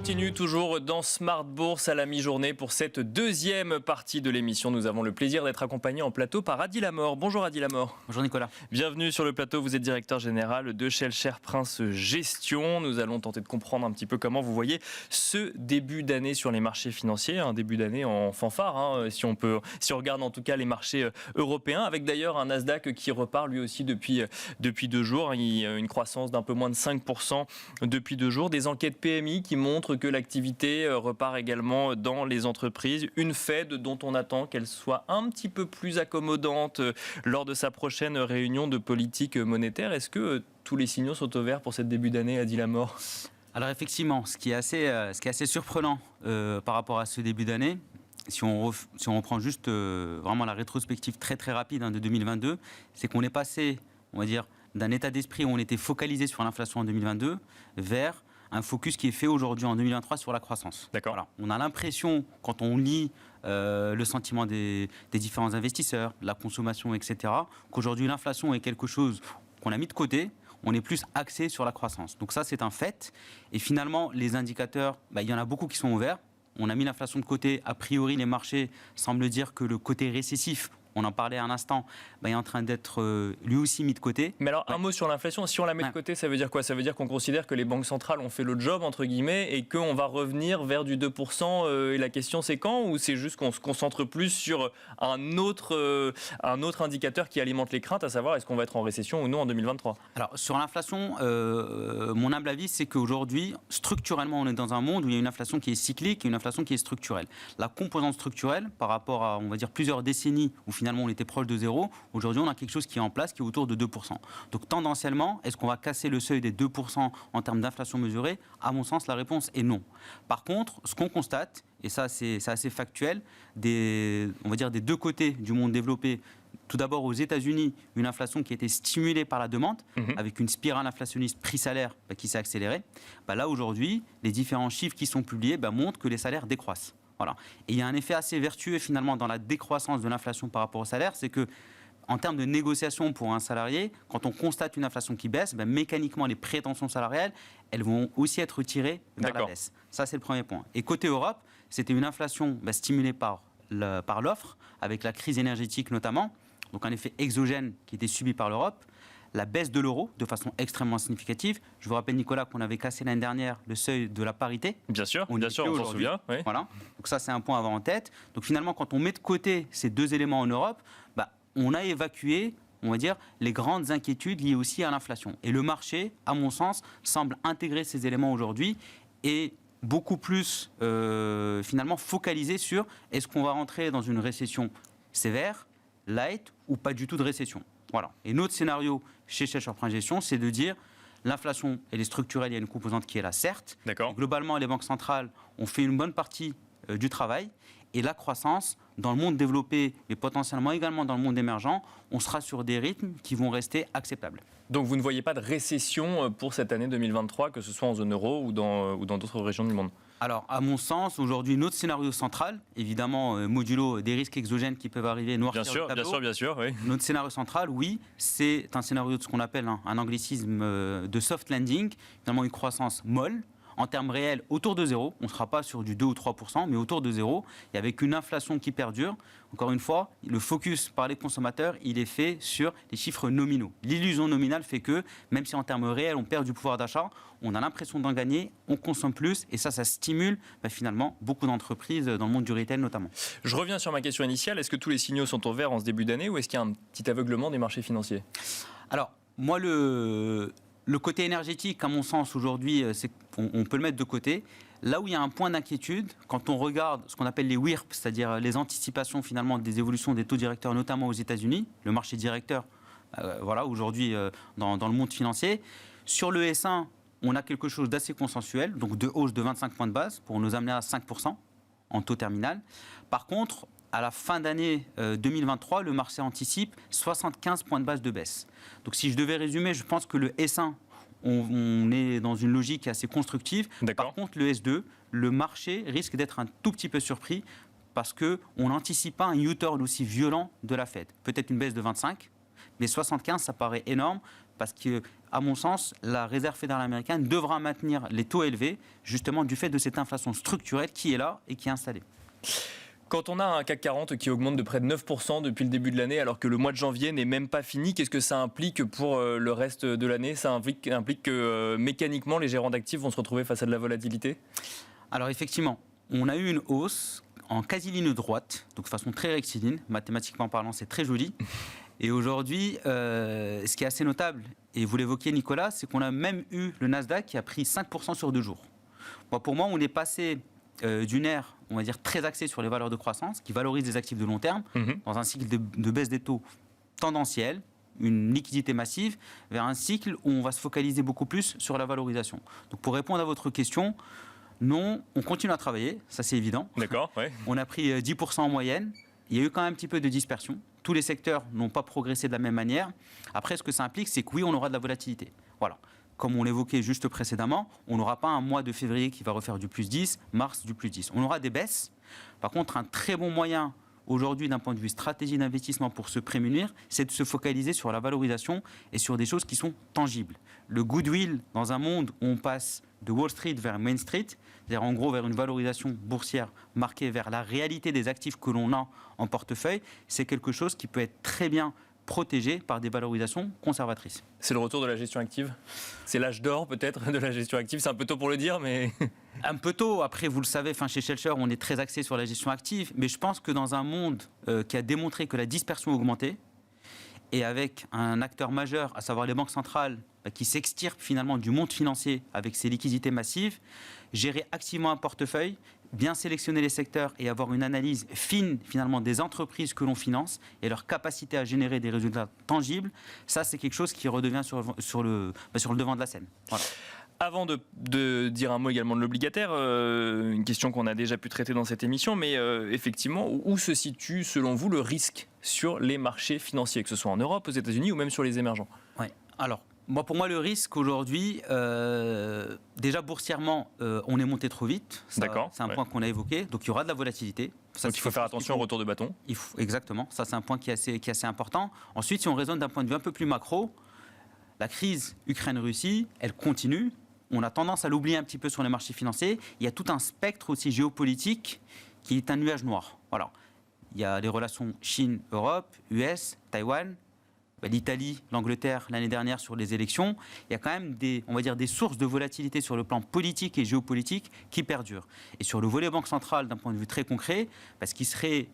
continue toujours dans Smart Bourse à la mi-journée pour cette deuxième partie de l'émission. Nous avons le plaisir d'être accompagnés en plateau par Adi Lamor. Bonjour Adi Lamor. Bonjour Nicolas. Bienvenue sur le plateau, vous êtes directeur général de Shellshare Prince Gestion. Nous allons tenter de comprendre un petit peu comment vous voyez ce début d'année sur les marchés financiers. Un début d'année en fanfare, si on regarde en tout cas les marchés européens, avec d'ailleurs un Nasdaq qui repart lui aussi depuis 2 jours. Il y a une croissance d'un peu moins de 5% depuis 2 jours. Des enquêtes PMI qui montre que l'activité repart également dans les entreprises. Une Fed dont on attend qu'elle soit un petit peu plus accommodante lors de sa prochaine réunion de politique monétaire. Est-ce que tous les signaux sont au vert pour cette début d'année, Adi Lamor ? Alors effectivement, ce qui est assez surprenant par rapport à ce début d'année, si on reprend juste vraiment la rétrospective très très rapide de 2022, c'est qu'on est passé, on va dire, d'un état d'esprit où on était focalisé sur l'inflation en 2022 vers un focus qui est fait aujourd'hui en 2023 sur la croissance. D'accord. Voilà. On a l'impression, quand on lit le sentiment des différents investisseurs, la consommation, etc., qu'aujourd'hui l'inflation est quelque chose qu'on a mis de côté. On est plus axé sur la croissance. Donc ça, c'est un fait. Et finalement, les indicateurs, il y en a beaucoup qui sont ouverts. On a mis l'inflation de côté. A priori, les marchés semblent dire que le côté récessif, on en parlait à un instant, est en train d'être lui aussi mis de côté. Mais alors, un mot sur l'inflation. Si on la met de côté, ça veut dire quoi ? Ça veut dire qu'on considère que les banques centrales ont fait le job, entre guillemets, et qu'on va revenir vers du 2%. Et la question, c'est quand ? Ou c'est juste qu'on se concentre plus sur un autre indicateur qui alimente les craintes, à savoir est-ce qu'on va être en récession ou non en 2023 ? Alors, sur l'inflation, mon humble avis, c'est qu'aujourd'hui, structurellement, on est dans un monde où il y a une inflation qui est cyclique et une inflation qui est structurelle. La composante structurelle, par rapport à, on va dire, plusieurs décennies où finalement on était proche de zéro, aujourd'hui on a quelque chose qui est en place qui est autour de 2%. Donc tendanciellement, est-ce qu'on va casser le seuil des 2% en termes d'inflation mesurée ? À mon sens, la réponse est non. Par contre, ce qu'on constate, et ça c'est assez factuel, on va dire des deux côtés du monde développé, tout d'abord aux États-Unis, une inflation qui a été stimulée par la demande, avec une spirale inflationniste prix-salaire qui s'est accélérée. Là aujourd'hui, les différents chiffres qui sont publiés montrent que les salaires décroissent. Voilà. Et il y a un effet assez vertueux finalement dans la décroissance de l'inflation par rapport au salaire, c'est que en termes de négociation pour un salarié, quand on constate une inflation qui baisse, mécaniquement les prétentions salariales, elles vont aussi être tirées vers la baisse. Ça c'est le premier point. Et côté Europe, c'était une inflation stimulée par l'offre, avec la crise énergétique notamment, donc un effet exogène qui était subi par l'Europe. La baisse de l'euro de façon extrêmement significative. Je vous rappelle, Nicolas, qu'on avait cassé l'année dernière le seuil de la parité. Bien sûr, on s'en souvient. Oui. Voilà. Donc ça, c'est un point à avoir en tête. Donc finalement, quand on met de côté ces deux éléments en Europe, on a évacué, on va dire, les grandes inquiétudes liées aussi à l'inflation. Et le marché, à mon sens, semble intégrer ces éléments aujourd'hui et beaucoup plus, finalement, focalisé sur est-ce qu'on va rentrer dans une récession sévère, light ou pas du tout de récession. Voilà. Et notre scénario chez Shellshare Prince Gestion, c'est de dire l'inflation, elle est structurelle, il y a une composante qui est là, certes. D'accord. Globalement, les banques centrales ont fait une bonne partie du travail. Et la croissance, dans le monde développé, mais potentiellement également dans le monde émergent, on sera sur des rythmes qui vont rester acceptables. Donc vous ne voyez pas de récession pour cette année 2023, que ce soit en zone euro ou dans d'autres régions du monde ? Alors, à mon sens, aujourd'hui, notre scénario central, évidemment, modulo des risques exogènes qui peuvent arriver, noircir le tableau. Bien sûr, oui. Notre scénario central, oui, c'est un scénario de ce qu'on appelle un anglicisme de soft landing, finalement une croissance molle, en termes réels, autour de zéro. On ne sera pas sur du 2 ou 3%, mais autour de zéro, et avec une inflation qui perdure. Encore une fois, le focus par les consommateurs, il est fait sur les chiffres nominaux. L'illusion nominale fait que, même si en termes réels, on perd du pouvoir d'achat, on a l'impression d'en gagner, on consomme plus, et ça stimule finalement beaucoup d'entreprises dans le monde du retail notamment. Je reviens sur ma question initiale. Est-ce que tous les signaux sont au vert en ce début d'année, ou est-ce qu'il y a un petit aveuglement des marchés financiers ? Alors, moi, le côté énergétique, à mon sens, aujourd'hui, c'est qu'on peut le mettre de côté. Là où il y a un point d'inquiétude, quand on regarde ce qu'on appelle les WIRP, c'est-à-dire les anticipations finalement des évolutions des taux directeurs, notamment aux États-Unis, le marché directeur, aujourd'hui dans le monde financier, sur le S1, on a quelque chose d'assez consensuel, donc de hausse de 25 points de base pour nous amener à 5% en taux terminal. Par contre, à la fin d'année 2023, le marché anticipe 75 points de base de baisse. Donc si je devais résumer, je pense que le S1, on est dans une logique assez constructive. Par contre, le S2, le marché risque d'être un tout petit peu surpris parce qu'on n'anticipe pas un U-turn aussi violent de la Fed. Peut-être une baisse de 25, mais 75, ça paraît énorme parce qu'à à mon sens, la Réserve fédérale américaine devra maintenir les taux élevés, justement du fait de cette inflation structurelle qui est là et qui est installée. Quand on a un CAC 40 qui augmente de près de 9% depuis le début de l'année, alors que le mois de janvier n'est même pas fini, qu'est-ce que ça implique pour le reste de l'année? Ça implique que mécaniquement, les gérants d'actifs vont se retrouver face à de la volatilité? Alors effectivement, on a eu une hausse en quasi-ligne droite, donc de façon très rectiligne, mathématiquement parlant, c'est très joli. Et aujourd'hui, ce qui est assez notable, et vous l'évoquiez Nicolas, c'est qu'on a même eu le Nasdaq qui a pris 5% sur 2 jours. Bon, pour moi, on est passé d'une ère, on va dire, très axée sur les valeurs de croissance, qui valorisent les actifs de long terme, dans un cycle de baisse des taux tendanciel, une liquidité massive, vers un cycle où on va se focaliser beaucoup plus sur la valorisation. Donc pour répondre à votre question, non, on continue à travailler, ça c'est évident. D'accord, ouais. On a pris 10% en moyenne. Il y a eu quand même un petit peu de dispersion. Tous les secteurs n'ont pas progressé de la même manière. Après, ce que ça implique, c'est que oui, on aura de la volatilité. Voilà. Comme on l'évoquait juste précédemment, on n'aura pas un mois de février qui va refaire du plus 10, mars du plus 10. On aura des baisses. Par contre, un très bon moyen aujourd'hui d'un point de vue stratégie d'investissement pour se prémunir, c'est de se focaliser sur la valorisation et sur des choses qui sont tangibles. Le goodwill dans un monde où on passe de Wall Street vers Main Street, c'est-à-dire en gros vers une valorisation boursière marquée vers la réalité des actifs que l'on a en portefeuille, c'est quelque chose qui peut être très bien protégé par des valorisations conservatrices. C'est le retour de la gestion active? C'est l'âge d'or peut-être de la gestion active? C'est un peu tôt pour le dire, mais... Un peu tôt, après vous le savez, chez Schellcher, on est très axé sur la gestion active, mais je pense que dans un monde qui a démontré que la dispersion augmentait, et avec un acteur majeur, à savoir les banques centrales, qui s'extirpent finalement du monde financier avec ses liquidités massives, gérer activement un portefeuille, bien sélectionner les secteurs et avoir une analyse fine finalement des entreprises que l'on finance et leur capacité à générer des résultats tangibles, ça c'est quelque chose qui redevient sur le devant de la scène. Voilà. Avant de dire un mot également de l'obligataire, une question qu'on a déjà pu traiter dans cette émission, mais effectivement, où se situe selon vous le risque sur les marchés financiers, que ce soit en Europe, aux États-Unis ou même sur les émergents? Oui. Alors, pour moi, le risque aujourd'hui, déjà boursièrement, on est monté trop vite. D'accord. C'est un point qu'on a évoqué. Donc, il y aura de la volatilité. Ça, donc, il faut faire attention au retour de bâton. Exactement. Ça, c'est un point qui est assez important. Ensuite, si on raisonne d'un point de vue un peu plus macro, la crise Ukraine-Russie, elle continue. On a tendance à l'oublier un petit peu sur les marchés financiers. Il y a tout un spectre aussi géopolitique qui est un nuage noir. Voilà. Il y a les relations Chine-Europe, US, Taïwan, l'Italie, l'Angleterre l'année dernière sur les élections. Il y a quand même des sources de volatilité sur le plan politique et géopolitique qui perdurent. Et sur le volet banque centrale, d'un point de vue très concret, parce qu'il serait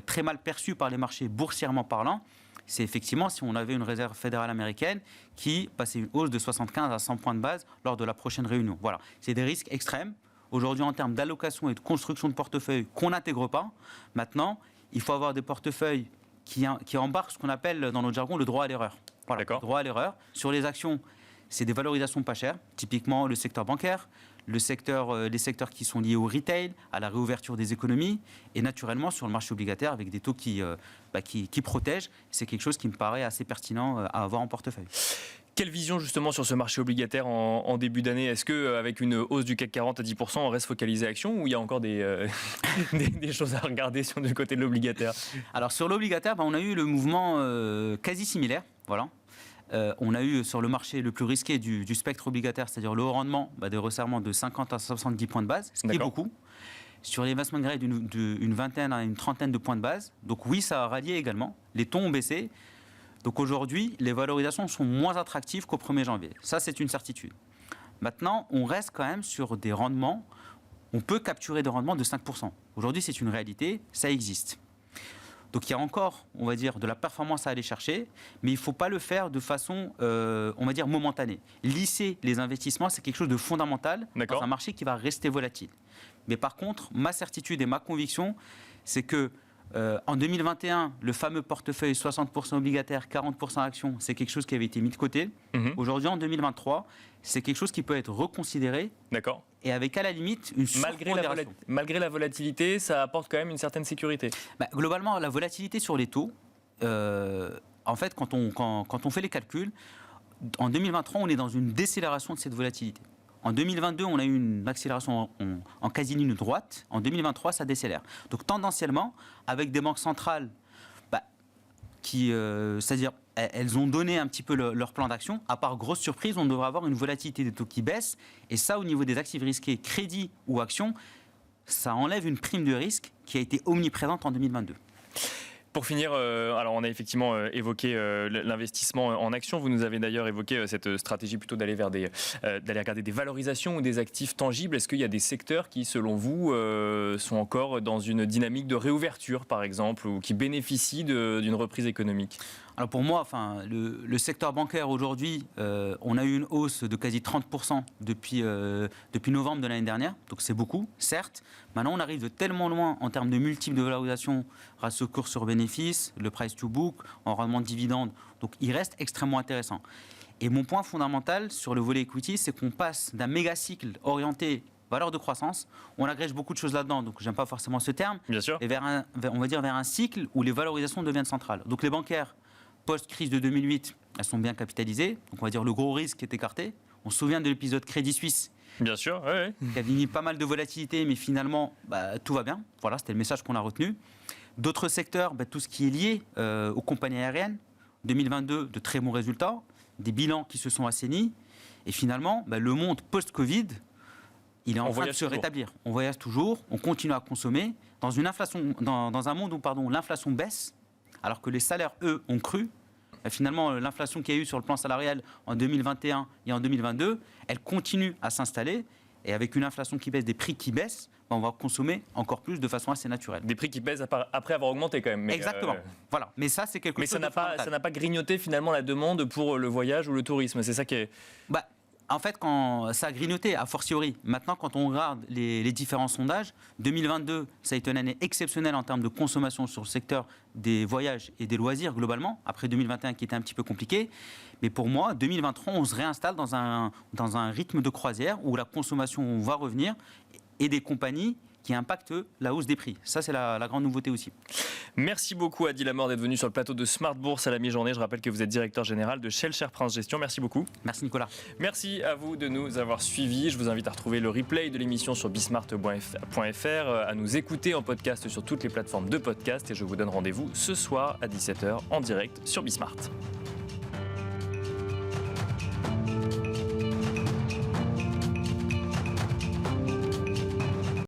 très mal perçu par les marchés boursièrement parlant, c'est effectivement si on avait une réserve fédérale américaine qui passait une hausse de 75 à 100 points de base lors de la prochaine réunion. Voilà, c'est des risques extrêmes. Aujourd'hui, en termes d'allocation et de construction de portefeuille qu'on n'intègre pas. Maintenant, il faut avoir des portefeuilles qui embarquent ce qu'on appelle dans notre jargon le droit à l'erreur. Voilà, le droit à l'erreur. Sur les actions, c'est des valorisations pas chères, typiquement le secteur bancaire, les secteurs qui sont liés au retail, à la réouverture des économies, et naturellement sur le marché obligataire avec des taux qui protègent. C'est quelque chose qui me paraît assez pertinent à avoir en portefeuille. Quelle vision justement sur ce marché obligataire en début d'année? Est-ce qu'avec une hausse du CAC 40 à 10%, on reste focalisé action ou il y a encore des choses à regarder du côté de l'obligataire? Alors sur l'obligataire, on a eu le mouvement quasi similaire. Voilà. On a eu sur le marché le plus risqué du spectre obligataire, c'est-à-dire le haut rendement, des resserrements de 50 à 70 points de base, ce qui est beaucoup. Sur les investment grade, une vingtaine à une trentaine de points de base. Donc oui, ça a rallié également. Les taux ont baissé. Donc aujourd'hui, les valorisations sont moins attractives qu'au 1er janvier. Ça, c'est une certitude. Maintenant, on reste quand même sur des rendements. On peut capturer des rendements de 5%. Aujourd'hui, c'est une réalité, ça existe. Donc il y a encore, on va dire, de la performance à aller chercher, mais il ne faut pas le faire de façon, on va dire, momentanée. Lisser les investissements, c'est quelque chose de fondamental dans un marché qui va rester volatile. Mais par contre, ma certitude et ma conviction, c'est que en 2021, le fameux portefeuille 60% obligataire, 40% actions, c'est quelque chose qui avait été mis de côté. Aujourd'hui, en 2023, c'est quelque chose qui peut être reconsidéré. D'accord. Et avec à la limite une surpondération. Malgré la volatilité, ça apporte quand même une certaine sécurité. Globalement, la volatilité sur les taux, en fait, quand on fait les calculs, en 2023, on est dans une décélération de cette volatilité. En 2022, on a eu une accélération en quasi-ligne droite. En 2023, ça décélère. Donc tendanciellement, avec des banques centrales c'est-à-dire elles ont donné un petit peu leur plan d'action. À part grosse surprise, on devrait avoir une volatilité des taux qui baisse. Et ça, au niveau des actifs risqués, crédit ou actions, ça enlève une prime de risque qui a été omniprésente en 2022. Pour finir, alors on a effectivement évoqué l'investissement en actions. Vous nous avez d'ailleurs évoqué cette stratégie plutôt d'aller regarder des valorisations ou des actifs tangibles. Est-ce qu'il y a des secteurs qui, selon vous, sont encore dans une dynamique de réouverture, par exemple, ou qui bénéficient d'une reprise économique ? Alors pour moi, le secteur bancaire aujourd'hui, on a eu une hausse de quasi 30% depuis novembre de l'année dernière. Donc c'est beaucoup, certes. Maintenant, on arrive de tellement loin en termes de multiples de valorisation, ratio cours sur bénéfice, le price to book, en rendement de dividendes. Donc il reste extrêmement intéressant. Et mon point fondamental sur le volet equity, c'est qu'on passe d'un méga cycle orienté valeur de croissance, on agrège beaucoup de choses là-dedans, donc j'aime pas forcément ce terme, Bien sûr. et vers un cycle où les valorisations deviennent centrales. Donc les bancaires, post-crise de 2008, elles sont bien capitalisées, donc on va dire le gros risque est écarté. On se souvient de l'épisode Crédit Suisse. Bien sûr, oui. Qui a mis pas mal de volatilité, mais finalement, tout va bien. Voilà, c'était le message qu'on a retenu. D'autres secteurs, tout ce qui est lié aux compagnies aériennes. 2022, de très bons résultats, des bilans qui se sont assainis. Et finalement, le monde post-Covid, il est en train de se rétablir. On voyage toujours, on continue à consommer. Dans un monde où l'inflation baisse, alors que les salaires, eux, ont cru. Finalement, l'inflation qu'il y a eu sur le plan salarial en 2021 et en 2022, elle continue à s'installer. Et avec une inflation qui baisse, des prix qui baissent, on va consommer encore plus de façon assez naturelle. Des prix qui baissent après avoir augmenté quand même. Mais exactement. Voilà. Mais ça, c'est quelque chose de fondamental. Mais ça n'a pas grignoté finalement la demande pour le voyage ou le tourisme. C'est ça qui est... En fait, quand ça a grignoté, a fortiori. Maintenant, quand on regarde les différents sondages, 2022, ça a été une année exceptionnelle en termes de consommation sur le secteur des voyages et des loisirs globalement, après 2021 qui était un petit peu compliqué. Mais pour moi, 2023, on se réinstalle dans un rythme de croisière où la consommation va revenir et des compagnies qui impactent la hausse des prix. Ça, c'est la grande nouveauté aussi. Merci beaucoup Adil Lamor d'être venu sur le plateau de Smart Bourse à la mi-journée. Je rappelle que vous êtes directeur général de Shell Share Prince Gestion. Merci beaucoup. Merci Nicolas. Merci à vous de nous avoir suivis. Je vous invite à retrouver le replay de l'émission sur bismart.fr, à nous écouter en podcast sur toutes les plateformes de podcast et je vous donne rendez-vous ce soir à 17h en direct sur Bismart.